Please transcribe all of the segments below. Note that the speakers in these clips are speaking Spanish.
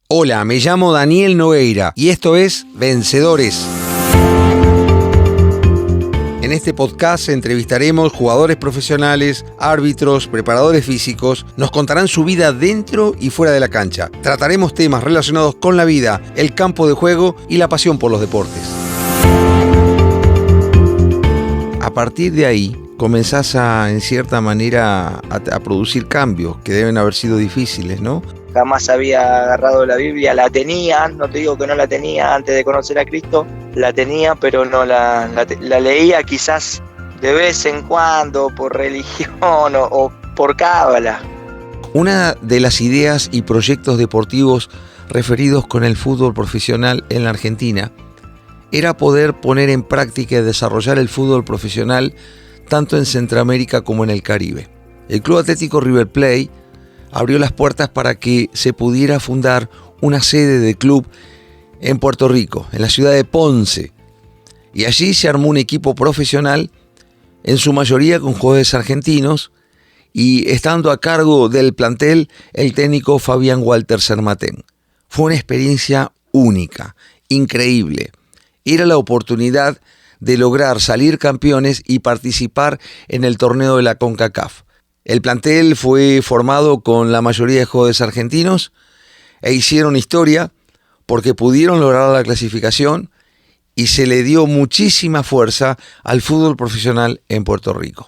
Hola, me llamo Daniel Nogueira y esto es Vencedores. En este podcast entrevistaremos jugadores profesionales, árbitros, preparadores físicos. Nos contarán su vida dentro y fuera de la cancha. Trataremos temas relacionados con la vida, el campo de juego y la pasión por los deportes. A partir de ahí, comenzás en cierta manera, a producir cambios que deben haber sido difíciles, ¿no? Jamás había agarrado la Biblia, la tenía, no te digo que no la tenía antes de conocer a Cristo, la tenía, pero no la leía quizás de vez en cuando por religión o por cábala. Una de las ideas y proyectos deportivos referidos con el fútbol profesional en la Argentina era poder poner en práctica y desarrollar el fútbol profesional tanto en Centroamérica como en el Caribe. El Club Atlético River Plate abrió las puertas para que se pudiera fundar una sede de club en Puerto Rico, en la ciudad de Ponce. Y allí se armó un equipo profesional, en su mayoría con jugadores argentinos, y estando a cargo del plantel el técnico Fabián Walter Sermatén. Fue una experiencia única, increíble. Era la oportunidad de lograr salir campeones y participar en el torneo de la CONCACAF. El plantel fue formado con la mayoría de jugadores argentinos e hicieron historia porque pudieron lograr la clasificación y se le dio muchísima fuerza al fútbol profesional en Puerto Rico.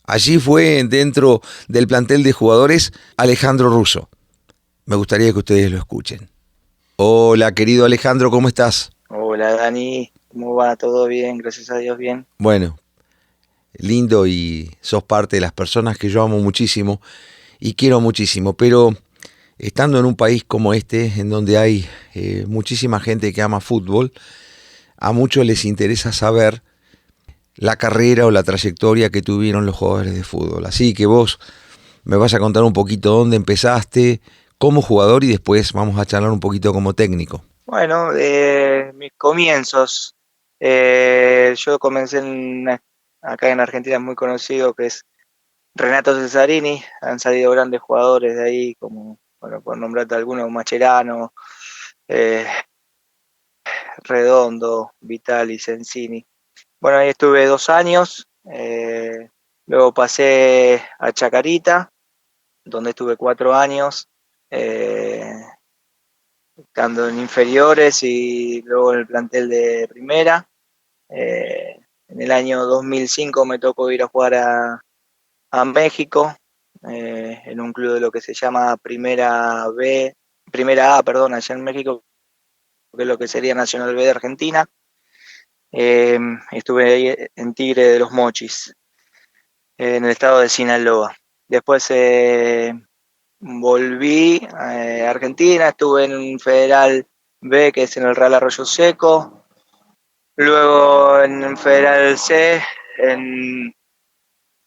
Allí fue dentro del plantel de jugadores Alejandro Russo. Me gustaría que ustedes lo escuchen. Hola, querido Alejandro, ¿cómo estás? Hola Dani, ¿cómo va? ¿Todo bien? Gracias a Dios, bien. Bueno, lindo, y sos parte de las personas que yo amo muchísimo y quiero muchísimo, pero estando en un país como este, en donde hay muchísima gente que ama fútbol, a muchos les interesa saber la carrera o la trayectoria que tuvieron los jugadores de fútbol. Así que vos me vas a contar un poquito dónde empezaste como jugador y después vamos a charlar un poquito como técnico. Bueno, mis comienzos, yo comencé acá en Argentina, es muy conocido, que es Renato Cesarini. Han salido grandes jugadores de ahí, como, bueno, por nombrarte algunos, Mascherano, eh, Redondo, Vitali, Sensini. Bueno, ahí estuve 2 años, luego pasé a Chacarita, donde estuve 4 años, estando en inferiores y luego en el plantel de primera. En el año 2005 me tocó ir a jugar a México, en un club de lo que se llama Primera A, perdón, allá en México, que es lo que sería Nacional B de Argentina. Estuve ahí en Tigre de los Mochis, en el estado de Sinaloa. Después volví a Argentina, estuve en Federal B, que es en el Real Arroyo Seco. Luego en Federal C, en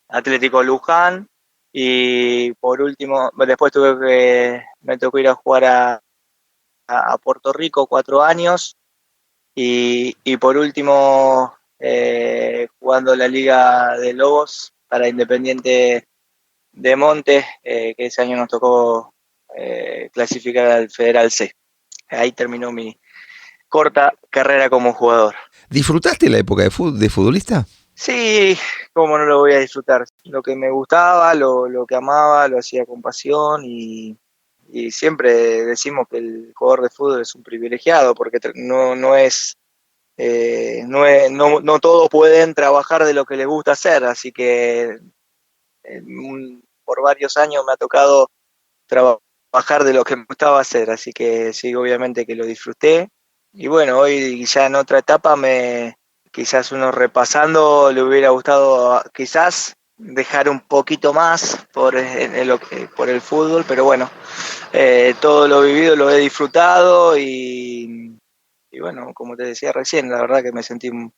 Atlético Luján. Y por último, después me tocó ir a jugar a Puerto Rico 4 años. Y por último, jugando la Liga de Lobos para Independiente de Monte, que ese año nos tocó clasificar al Federal C. Ahí terminó mi corta carrera como jugador. ¿Disfrutaste la época de futbolista? Sí, cómo no lo voy a disfrutar. Lo que me gustaba, lo que amaba, lo hacía con pasión y siempre decimos que el jugador de fútbol es un privilegiado porque no todos pueden trabajar de lo que les gusta hacer, así que por varios años me ha tocado trabajar de lo que me gustaba hacer, así que sí, obviamente que lo disfruté. Y bueno, hoy ya en otra etapa quizás uno repasando le hubiera gustado quizás dejar un poquito más por el fútbol, pero bueno, todo lo vivido lo he disfrutado y bueno, como te decía recién, la verdad que me sentí un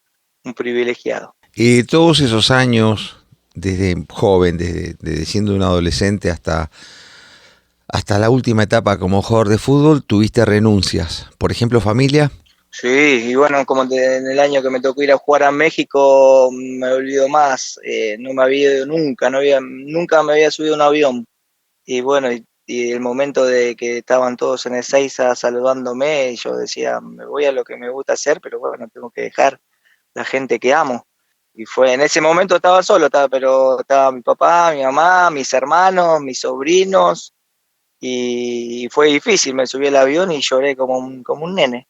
privilegiado. Y todos esos años, desde joven, desde siendo un adolescente hasta la última etapa como jugador de fútbol, tuviste renuncias. Por ejemplo, familia. Sí, y bueno, como en el año que me tocó ir a jugar a México, me olvido más, no me había ido nunca, nunca me había subido a un avión. Y bueno, y el momento de que estaban todos en Ezeiza saludándome, y yo decía, me voy a lo que me gusta hacer, pero bueno, tengo que dejar la gente que amo. Y fue, en ese momento estaba solo, pero estaba mi papá, mi mamá, mis hermanos, mis sobrinos, y fue difícil, me subí al avión y lloré como un nene.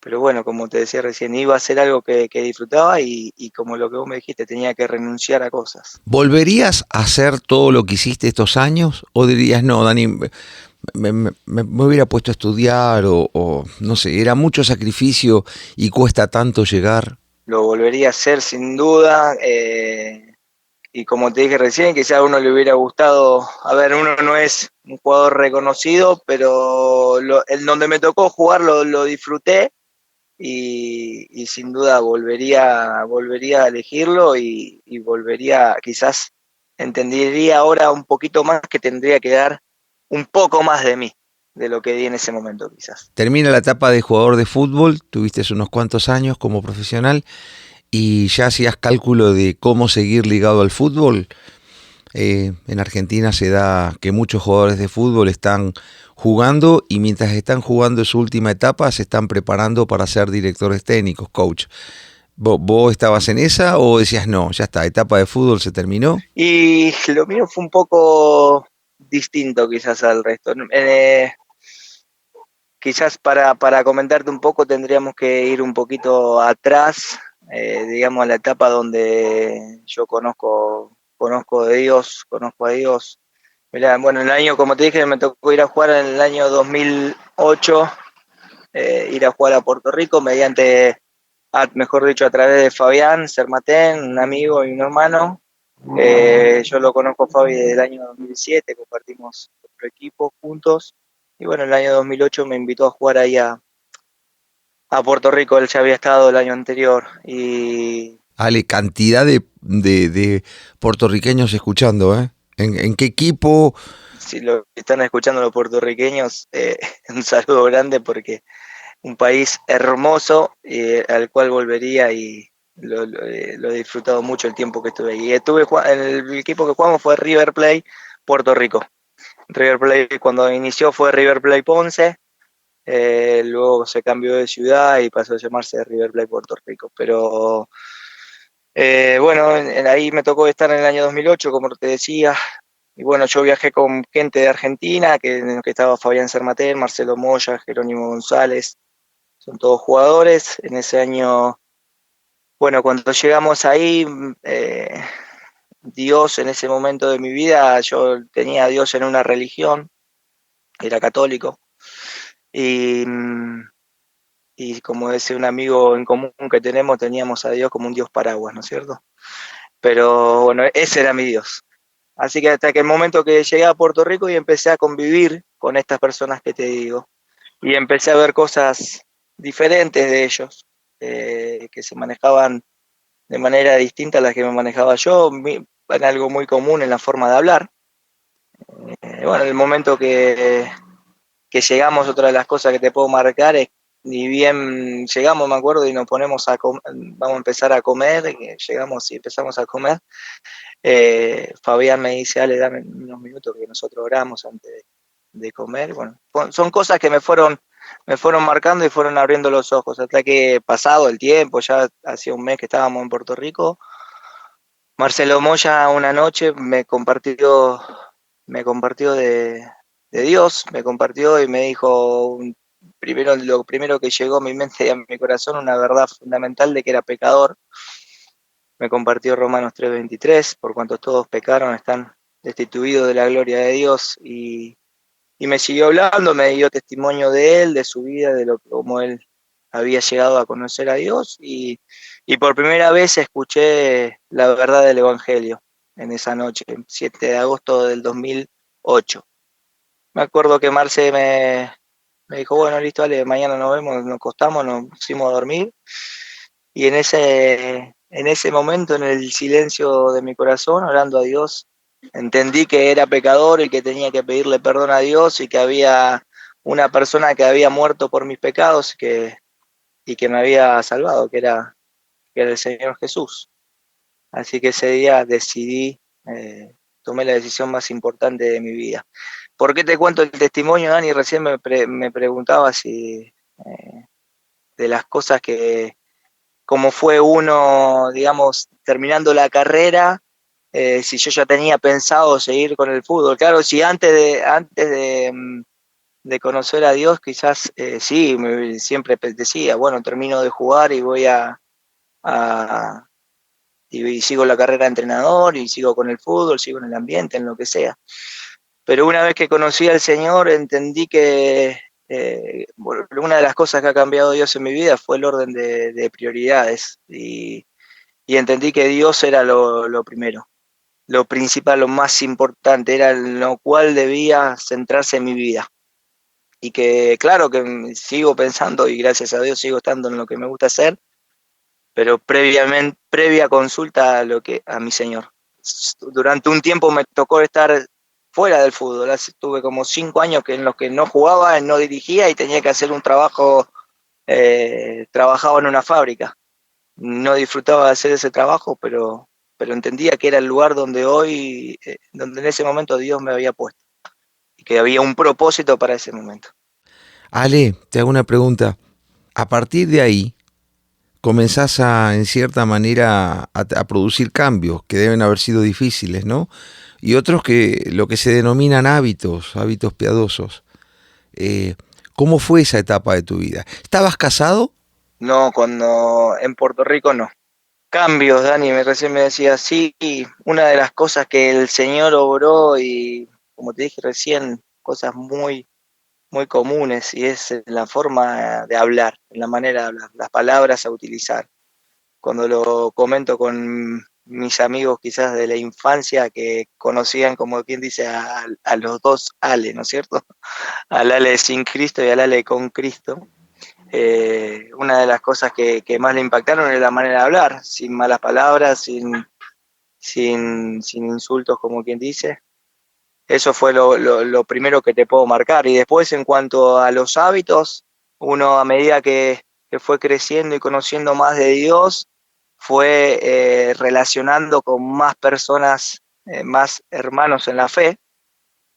Pero bueno, como te decía recién, iba a ser algo que disfrutaba y como lo que vos me dijiste, tenía que renunciar a cosas. ¿Volverías a hacer todo lo que hiciste estos años? ¿O dirías, no, Dani, me hubiera puesto a estudiar o no sé, era mucho sacrificio y cuesta tanto llegar? Lo volvería a hacer sin duda. Y como te dije recién, quizá a uno le hubiera gustado, a ver, uno no es un jugador reconocido, pero en donde me tocó jugar lo disfruté y sin duda volvería a elegirlo y volvería, quizás entendería ahora un poquito más que tendría que dar un poco más de mí, de lo que di en ese momento quizás. Termina la etapa de jugador de fútbol, tuviste unos cuantos años como profesional y ya hacías cálculo de cómo seguir ligado al fútbol. En Argentina se da que muchos jugadores de fútbol están jugando y mientras están jugando su última etapa se están preparando para ser directores técnicos, coach. ¿Vos estabas en esa o decías no, ya está, etapa de fútbol se terminó? Y lo mío fue un poco distinto quizás al resto. Quizás para comentarte un poco tendríamos que ir un poquito atrás, digamos a la etapa donde yo conozco a Dios. Mirá, bueno, en el año, como te dije, me tocó ir a jugar en el año 2008, ir a jugar a Puerto Rico mejor dicho, a través de Fabián Sermatén, un amigo y un hermano. Yo lo conozco a Fabi desde el año 2007, compartimos otro equipo juntos. Y bueno, en el año 2008 me invitó a jugar ahí a Puerto Rico, él ya había estado el año anterior. Y Ale, cantidad de puertorriqueños escuchando, ¿eh? ¿En qué equipo? si lo están escuchando los puertorriqueños, un saludo grande porque un país hermoso al cual volvería y lo he disfrutado mucho el tiempo que estuve ahí. El equipo que jugamos fue River Plate, Puerto Rico. River Plate cuando inició fue River Plate Ponce, luego se cambió de ciudad y pasó a llamarse River Plate Puerto Rico. Pero bueno, ahí me tocó estar en el año 2008, como te decía. Y bueno, yo viajé con gente de Argentina, que estaba Fabián Sermatel, Marcelo Moya, Jerónimo González, son todos jugadores. En ese año, bueno, cuando llegamos ahí, Dios en ese momento de mi vida, yo tenía a Dios en una religión, era católico, y, y como decía un amigo en común que tenemos, teníamos a Dios como un Dios paraguas, ¿no es cierto? Pero bueno, ese era mi Dios. Así que hasta que el momento que llegué a Puerto Rico y empecé a convivir con estas personas que te digo, y empecé a ver cosas diferentes de ellos, que se manejaban de manera distinta a las que me manejaba yo, en algo muy común en la forma de hablar. Bueno, en el momento que llegamos, otra de las cosas que te puedo marcar es, ni bien llegamos, me acuerdo, y nos ponemos vamos a empezar a comer, llegamos y empezamos a comer, Fabián me dice, Ale, dame unos minutos que nosotros oramos antes de comer. Bueno, son cosas que me fueron marcando y fueron abriendo los ojos, hasta que pasado el tiempo, ya hacía un mes que estábamos en Puerto Rico, Marcelo Moya una noche me compartió de Dios, me compartió y me dijo, lo primero que llegó a mi mente y a mi corazón, una verdad fundamental de que era pecador. Me compartió Romanos 3:23, por cuanto todos pecaron, están destituidos de la gloria de Dios, y me siguió hablando, me dio testimonio de él, de su vida, cómo él había llegado a conocer a Dios, y por primera vez escuché la verdad del Evangelio en esa noche, el 7 de agosto del 2008. Me acuerdo que Marce me dijo, bueno, listo, Ale, mañana nos vemos, nos acostamos, nos pusimos a dormir, y en ese momento, en el silencio de mi corazón, orando a Dios, entendí que era pecador y que tenía que pedirle perdón a Dios y que había una persona que había muerto por mis pecados y que me había salvado, que era el Señor Jesús. Así que ese día tomé la decisión más importante de mi vida. ¿Por qué te cuento el testimonio, Dani? Recién me preguntaba si de las cosas que, como fue uno, digamos, terminando la carrera, si yo ya tenía pensado seguir con el fútbol. Claro, si antes de conocer a Dios, quizás sí, siempre decía, bueno, termino de jugar y voy a y sigo la carrera de entrenador y sigo con el fútbol, sigo en el ambiente, en lo que sea. Pero una vez que conocí al Señor, entendí que bueno, una de las cosas que ha cambiado Dios en mi vida fue el orden de prioridades y entendí que Dios era lo primero, lo principal, lo más importante, era en lo cual debía centrarse en mi vida. Y que claro que sigo pensando y gracias a Dios sigo estando en lo que me gusta hacer, pero previa consulta a mi Señor. Durante un tiempo me tocó estar fuera del fútbol, tuve como 5 años en los que no jugaba, no dirigía y tenía que hacer un trabajo, trabajaba en una fábrica. No disfrutaba de hacer ese trabajo, pero entendía que era el lugar donde hoy, donde en ese momento Dios me había puesto y que había un propósito para ese momento. Ale, te hago una pregunta. A partir de ahí, comenzás en cierta manera, a producir cambios que deben haber sido difíciles, ¿no? Y otros que lo que se denominan hábitos piadosos. Eh, ¿Cómo fue esa etapa de tu vida? ¿Estabas casado? No, cuando en Puerto Rico no. Cambios, Dani, recién me decía, sí, una de las cosas que el Señor obró y, como te dije recién, cosas muy comunes y es en la forma de hablar, en la manera de hablar, las palabras a utilizar. Cuando lo comento con mis amigos quizás de la infancia que conocían, como quien dice, a los dos Ale, ¿no es cierto? Al Ale sin Cristo y al Ale con Cristo. Una de las cosas que más le impactaron es la manera de hablar, sin malas palabras, sin insultos, como quien dice. Eso fue lo primero que te puedo marcar. Y después, en cuanto a los hábitos, uno a medida que fue creciendo y conociendo más de Dios, fue relacionando con más personas, más hermanos en la fe.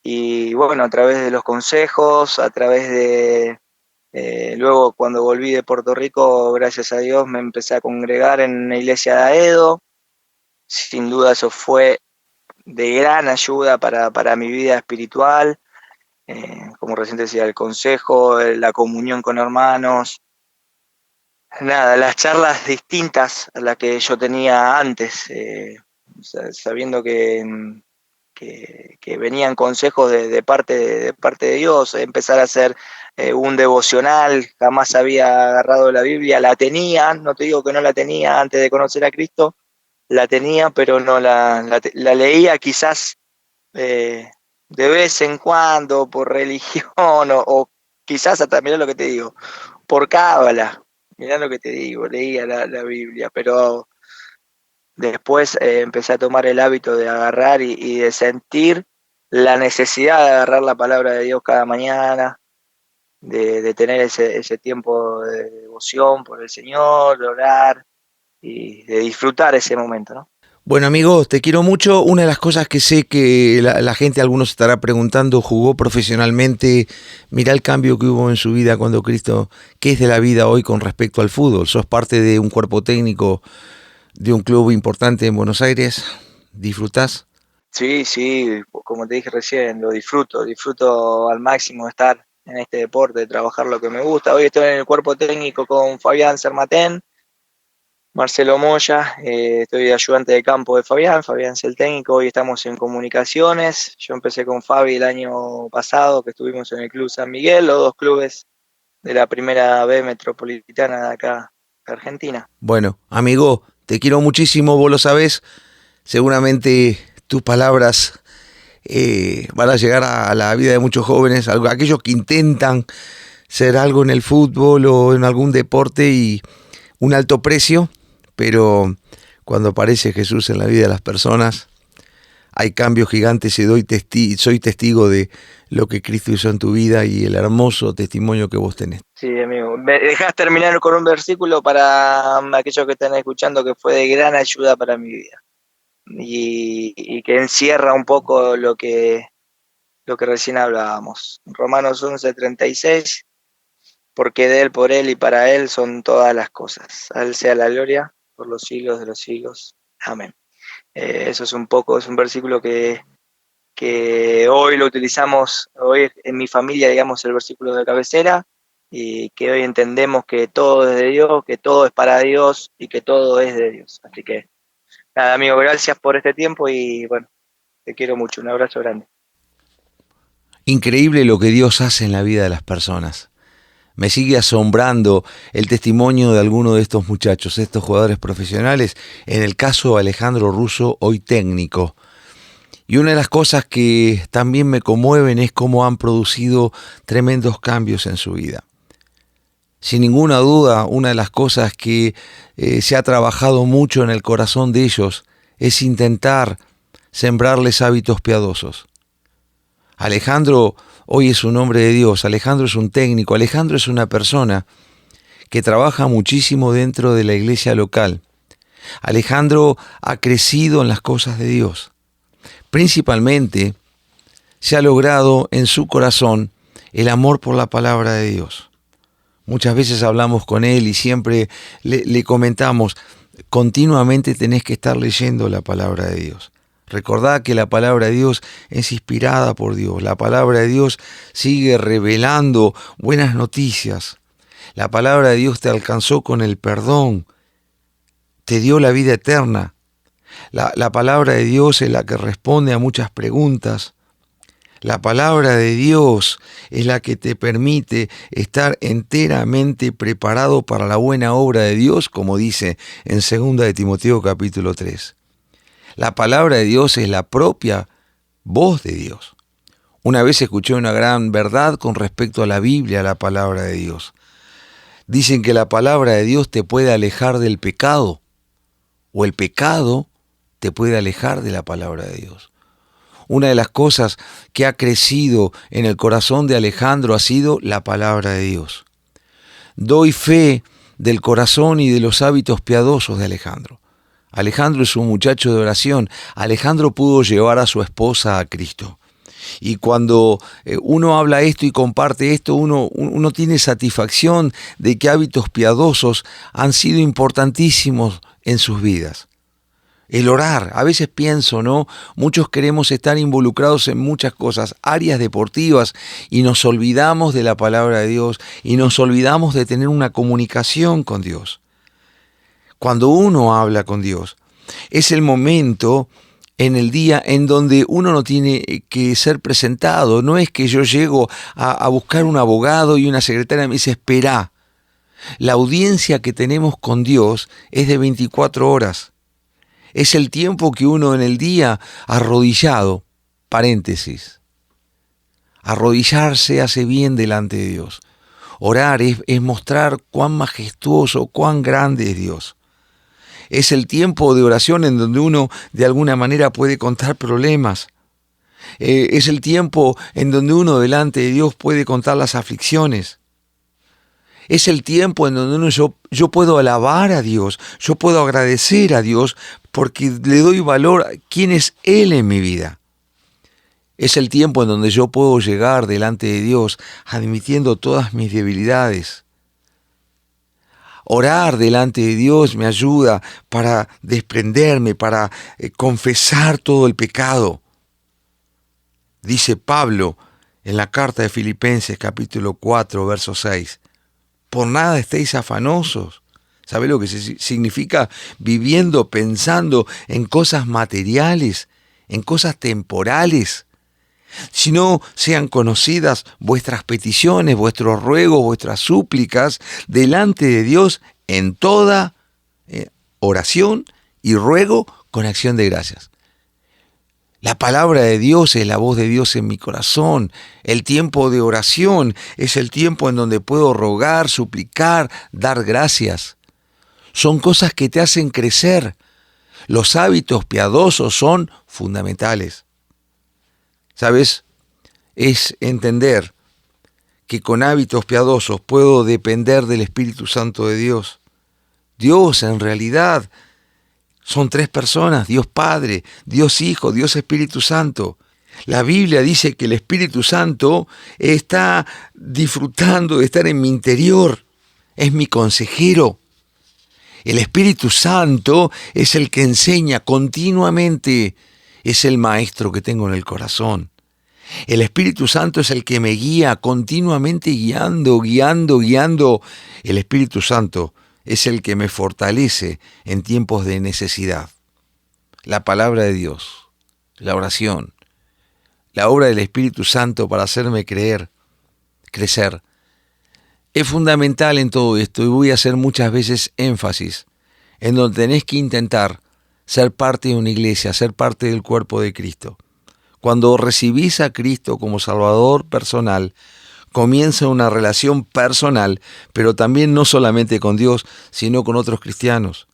Y bueno, a través de los consejos, a través de... luego, cuando volví de Puerto Rico, gracias a Dios, me empecé a congregar en la iglesia de Aedo. Sin duda eso fue de gran ayuda para mi vida espiritual, como recién decía, el consejo, la comunión con hermanos, nada, las charlas distintas a las que yo tenía antes, sabiendo que venían consejos de parte de Dios, empezar a hacer un devocional, jamás había agarrado la Biblia, la tenía, no te digo que no la tenía antes de conocer a Cristo, la tenía, pero no la leía quizás de vez en cuando por religión o quizás hasta, mirá lo que te digo, por cábala, mirá lo que te digo, leía la Biblia, pero después empecé a tomar el hábito de agarrar y de sentir la necesidad de agarrar la palabra de Dios cada mañana, de tener ese tiempo de devoción por el Señor, de orar y de disfrutar ese momento, ¿no? Bueno, amigo, te quiero mucho. Una de las cosas que sé que la gente, algunos estará preguntando, jugó profesionalmente. Mirá el cambio que hubo en su vida cuando Cristo, ¿qué es de la vida hoy con respecto al fútbol? Sos parte de un cuerpo técnico de un club importante en Buenos Aires. ¿Disfrutás? Sí, como te dije recién, lo disfruto al máximo estar en este deporte, trabajar lo que me gusta. Hoy estoy en el cuerpo técnico con Fabián Sermatén, Marcelo Moya, estoy de ayudante de campo de Fabián es el técnico, hoy estamos en comunicaciones. Yo empecé con Fabi el año pasado, que estuvimos en el Club San Miguel, los dos clubes de la primera B metropolitana de acá, de Argentina. Bueno, amigo, te quiero muchísimo, vos lo sabés. Seguramente tus palabras van a llegar a la vida de muchos jóvenes, aquellos que intentan ser algo en el fútbol o en algún deporte y un alto precio, pero cuando aparece Jesús en la vida de las personas, hay cambios gigantes y soy testigo de lo que Cristo hizo en tu vida y el hermoso testimonio que vos tenés. Sí, amigo. ¿Me dejás terminar con un versículo para aquellos que están escuchando que fue de gran ayuda para mi vida? Y que encierra un poco lo que recién hablábamos. Romanos 11:36, porque de Él, por Él y para Él son todas las cosas. A Él sea la gloria por los siglos de los siglos. Amén. Eso es un versículo que hoy lo utilizamos, hoy en mi familia, digamos, el versículo de cabecera, y que hoy entendemos que todo es de Dios, que todo es para Dios y que todo es de Dios. Así que, nada, amigo, gracias por este tiempo y bueno, te quiero mucho. Un abrazo grande. Increíble lo que Dios hace en la vida de las personas. Me sigue asombrando el testimonio de alguno de estos muchachos, estos jugadores profesionales, en el caso de Alejandro Russo, hoy técnico. Y una de las cosas que también me conmueven es cómo han producido tremendos cambios en su vida. Sin ninguna duda, una de las cosas que se ha trabajado mucho en el corazón de ellos es intentar sembrarles hábitos piadosos. Alejandro hoy es un hombre de Dios, Alejandro es un técnico, Alejandro es una persona que trabaja muchísimo dentro de la iglesia local. Alejandro ha crecido en las cosas de Dios. Principalmente se ha logrado en su corazón el amor por la palabra de Dios. Muchas veces hablamos con él y siempre le comentamos, continuamente tenés que estar leyendo la palabra de Dios. Recordad que la palabra de Dios es inspirada por Dios. La palabra de Dios sigue revelando buenas noticias. La palabra de Dios te alcanzó con el perdón. Te dio la vida eterna. La palabra de Dios es la que responde a muchas preguntas. La palabra de Dios es la que te permite estar enteramente preparado para la buena obra de Dios, como dice en 2 de Timoteo capítulo 3. La palabra de Dios es la propia voz de Dios. Una vez escuché una gran verdad con respecto a la Biblia, la palabra de Dios. Dicen que la palabra de Dios te puede alejar del pecado, o el pecado te puede alejar de la palabra de Dios. Una de las cosas que ha crecido en el corazón de Alejandro ha sido la palabra de Dios. Doy fe del corazón y de los hábitos piadosos de Alejandro. Alejandro es un muchacho de oración. Alejandro pudo llevar a su esposa a Cristo. Y cuando uno habla esto y comparte esto, uno tiene satisfacción de que hábitos piadosos han sido importantísimos en sus vidas. El orar, a veces pienso, ¿no? Muchos queremos estar involucrados en muchas cosas, áreas deportivas, y nos olvidamos de la palabra de Dios y nos olvidamos de tener una comunicación con Dios. Cuando uno habla con Dios, es el momento en el día en donde uno no tiene que ser presentado. No es que yo llego a buscar un abogado y una secretaria me dice, espera. La audiencia que tenemos con Dios es de 24 horas. Es el tiempo que uno en el día arrodillado, paréntesis, arrodillarse hace bien delante de Dios. Orar es mostrar cuán majestuoso, cuán grande es Dios. Es el tiempo de oración en donde uno de alguna manera puede contar problemas. Es el tiempo en donde uno delante de Dios puede contar las aflicciones. Es el tiempo en donde yo puedo alabar a Dios, yo puedo agradecer a Dios porque le doy valor a quién es Él en mi vida. Es el tiempo en donde yo puedo llegar delante de Dios admitiendo todas mis debilidades. Orar delante de Dios me ayuda para desprenderme, para confesar todo el pecado. Dice Pablo en la carta de Filipenses capítulo 4, verso 6. Por nada estéis afanosos. ¿Sabe lo que significa? Viviendo, pensando en cosas materiales, en cosas temporales. Sino sean conocidas vuestras peticiones, vuestros ruegos, vuestras súplicas delante de Dios en toda oración y ruego con acción de gracias. La palabra de Dios es la voz de Dios en mi corazón. El tiempo de oración es el tiempo en donde puedo rogar, suplicar, dar gracias. Son cosas que te hacen crecer. Los hábitos piadosos son fundamentales. ¿Sabes? Es entender que con hábitos piadosos puedo depender del Espíritu Santo de Dios. Dios en realidad son tres personas, Dios Padre, Dios Hijo, Dios Espíritu Santo. La Biblia dice que el Espíritu Santo está disfrutando de estar en mi interior, es mi consejero. El Espíritu Santo es el que enseña continuamente, es el maestro que tengo en el corazón. El Espíritu Santo es el que me guía continuamente, guiando. El Espíritu Santo es el que me fortalece en tiempos de necesidad. La palabra de Dios, la oración, la obra del Espíritu Santo para hacerme crecer, es fundamental en todo esto, y voy a hacer muchas veces énfasis en donde tenés que intentar ser parte de una iglesia, ser parte del cuerpo de Cristo. Cuando recibís a Cristo como Salvador personal, comienza una relación personal, pero también no solamente con Dios, sino con otros cristianos.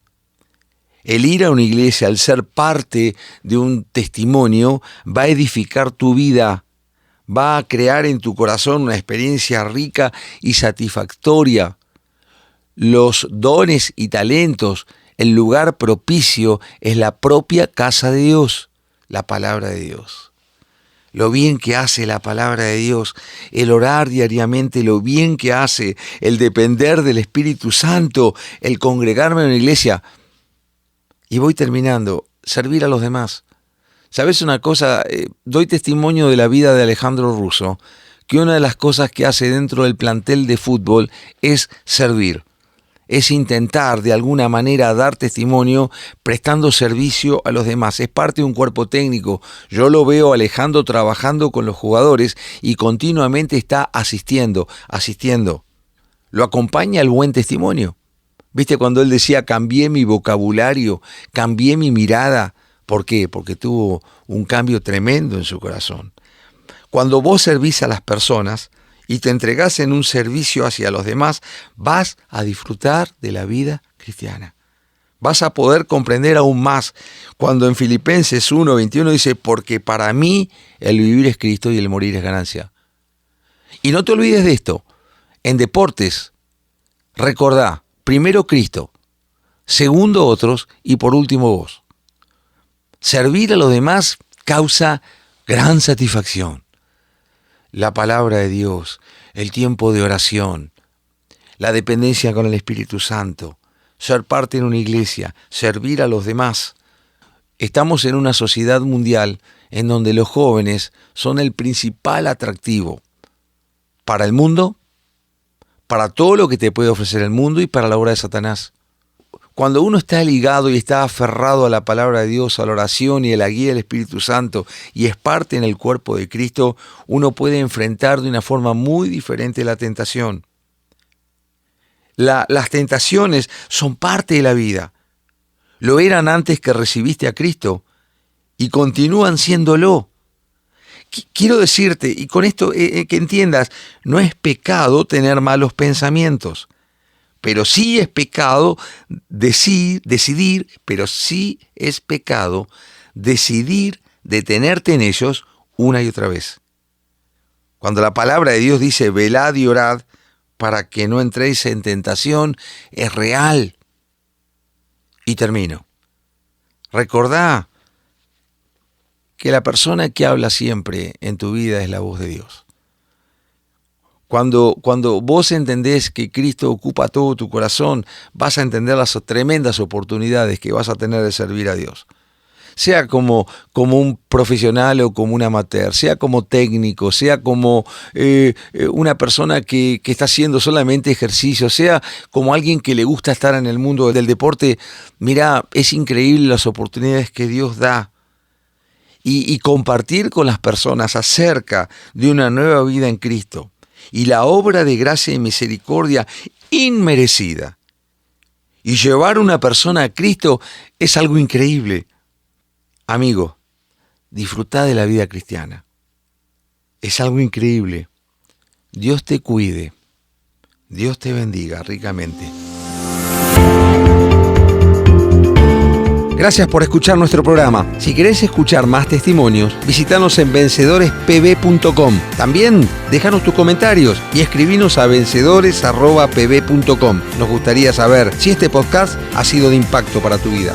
El ir a una iglesia, al ser parte de un testimonio, va a edificar tu vida, va a crear en tu corazón una experiencia rica y satisfactoria. Los dones y talentos, el lugar propicio es la propia casa de Dios, la palabra de Dios. Lo bien que hace la palabra de Dios, el orar diariamente, lo bien que hace el depender del Espíritu Santo, el congregarme en una iglesia. Y voy terminando, servir a los demás. ¿Sabes una cosa? Doy testimonio de la vida de Alejandro Russo, que una de las cosas que hace dentro del plantel de fútbol es servir. Es intentar de alguna manera dar testimonio prestando servicio a los demás. Es parte de un cuerpo técnico. Yo lo veo a Alejandro trabajando con los jugadores y continuamente está asistiendo. Lo acompaña el buen testimonio. ¿Viste cuando él decía, cambié mi vocabulario, cambié mi mirada? ¿Por qué? Porque tuvo un cambio tremendo en su corazón. Cuando vos servís a las personas y te entregás en un servicio hacia los demás, vas a disfrutar de la vida cristiana. Vas a poder comprender aún más cuando en Filipenses 1:21 dice, porque para mí el vivir es Cristo y el morir es ganancia. Y no te olvides de esto, en deportes, recordá, primero Cristo, segundo otros y por último vos. Servir a los demás causa gran satisfacción. La palabra de Dios, el tiempo de oración, la dependencia con el Espíritu Santo, ser parte de una iglesia, servir a los demás. Estamos en una sociedad mundial en donde los jóvenes son el principal atractivo para el mundo, para todo lo que te puede ofrecer el mundo y para la obra de Satanás. Cuando uno está ligado y está aferrado a la palabra de Dios, a la oración y a la guía del Espíritu Santo y es parte en el cuerpo de Cristo, uno puede enfrentar de una forma muy diferente la tentación. Las tentaciones son parte de la vida. Lo eran antes que recibiste a Cristo y continúan siéndolo. Quiero decirte, y con esto que entiendas, no es pecado tener malos pensamientos. Pero sí es pecado decidir detenerte en ellos una y otra vez. Cuando la palabra de Dios dice, velad y orad para que no entréis en tentación, es real. Y termino. Recordá que la persona que habla siempre en tu vida es la voz de Dios. Cuando vos entendés que Cristo ocupa todo tu corazón, vas a entender las tremendas oportunidades que vas a tener de servir a Dios. Sea como un profesional o como un amateur, sea como técnico, sea como una persona que está haciendo solamente ejercicio, sea como alguien que le gusta estar en el mundo del deporte. Mirá, es increíble las oportunidades que Dios da. Y compartir con las personas acerca de una nueva vida en Cristo. Y la obra de gracia y misericordia inmerecida. Y llevar a una persona a Cristo es algo increíble. Amigo, disfrutá de la vida cristiana. Es algo increíble. Dios te cuide. Dios te bendiga ricamente. Gracias por escuchar nuestro programa. Si querés escuchar más testimonios, visítanos en vencedoresPB.com. También déjanos tus comentarios y escribinos a vencedores@pb.com. Nos gustaría saber si este podcast ha sido de impacto para tu vida.